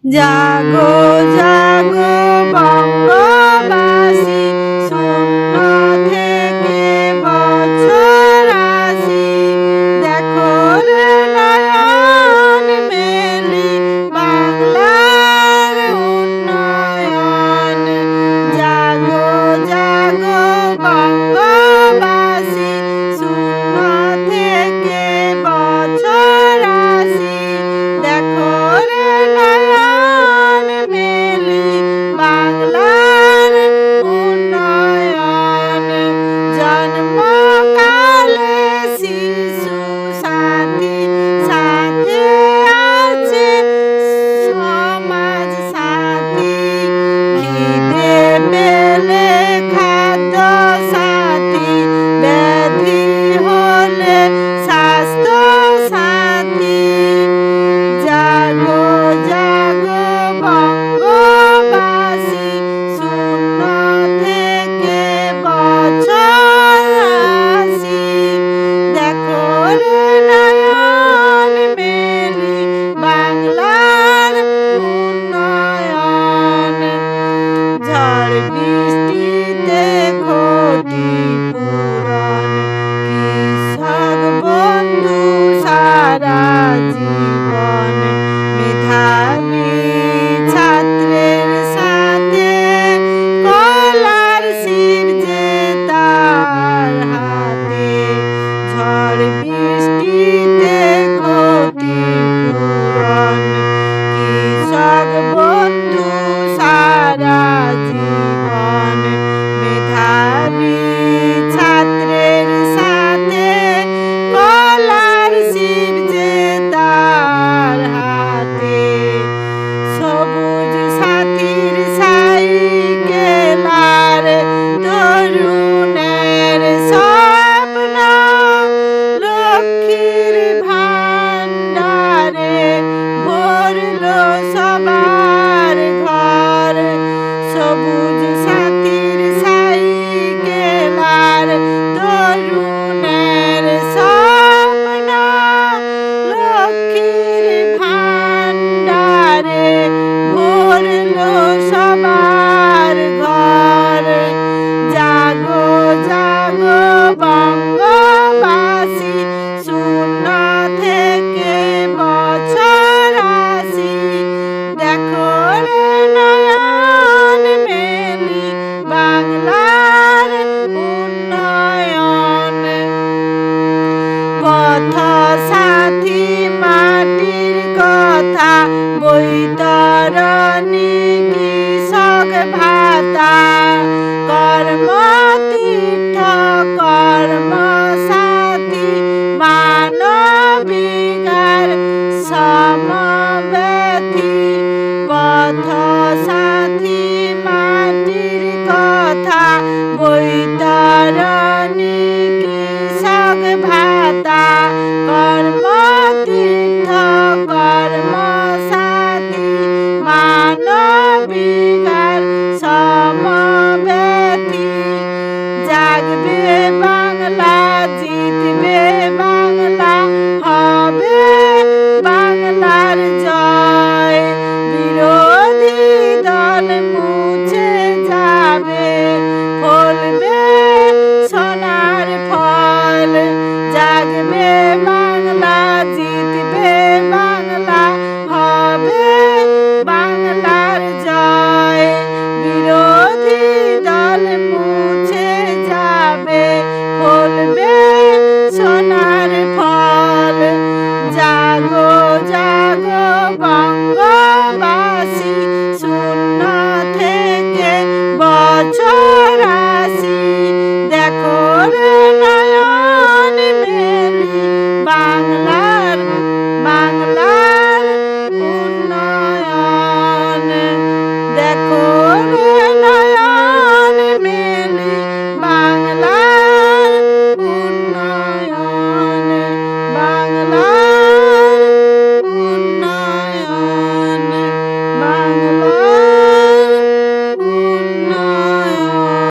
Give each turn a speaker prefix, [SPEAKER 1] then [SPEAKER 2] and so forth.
[SPEAKER 1] জাগো জাগো বঙ্গবাসী, শূন্য থেকে বছর আসি, দেখো রে নয়ন মেলি বাংলার উন্নয়ন। জাগো জাগো বঙ্গবাসী, শূন্য থেকে বছর আসি, দেখো রে নয়ন মেলি বাংলার উন্নয়ন। জন্মকালে শিশু সাথী, সাথে আছে সমাজ সাথী, খিদে পেলে খাদ্য সাথী, ব্যাধি হলে স্বাস্থ্য সাথী। জাগো জাগো বঙ্গবাসী, শূন্য থেকে বছর আসি, দেখো রে নয়ন মেলি বাংলার উন্নয়ন। ঝড় বৃষ্টিতে ক্ষতি পূরণ, কৃষক বন্ধু সারা জীবন, মেধাবী ছাত্রের সাথে স্কলারশিপ যে তার হাতে। ঝড় বৃষ্টিতে ক্ষতি পূরণ, কৃষক বন্ধু সারা জীবন, মেধাবী ছাত্রের সাথে স্কলারশিপ যে তার হাতে। সবুজ সাথীর সাইকেল আর তরুণের স্বপ্ন, লক্ষ্মীর ভাণ্ডারে ভরলো সবার ঘর। সবুজ সাথীর সাইকেল আর তরুণের স্বপ্ন, লক্ষ্মীর ভাণ্ডারে ভরলো সবার ঘর। জাগো জাগো বঙ্গবাসী, শূন্য থেকে বছর আসি, দেখো রে নয়ন মেলি বাংলার উন্নয়ন। পথ সাথী মাটির কথা, বৈতরণী কৃষক ভাতা, কর্মতীর্থ কর্ম সাথী, মানবিকার সমব্যথী। পথ সাথী মাটির কথা, বৈতরণী কৃষক ভাতা, কর্মতীর্থ কর্ম সাথী, মানবিকার সমব্যথী। জাগবে বাংলা, জিতবে বাংলা, হবে বাংলার জয়। বিরোধী দল মুছে যাবে, ফলবে সোনার ফল। জাগবে বাংলা, জিতবে বাংলা, হবে বাংলার জয়। বিরোধী দল মুছে যাবে, ফলবে সোনার ফল। জাগো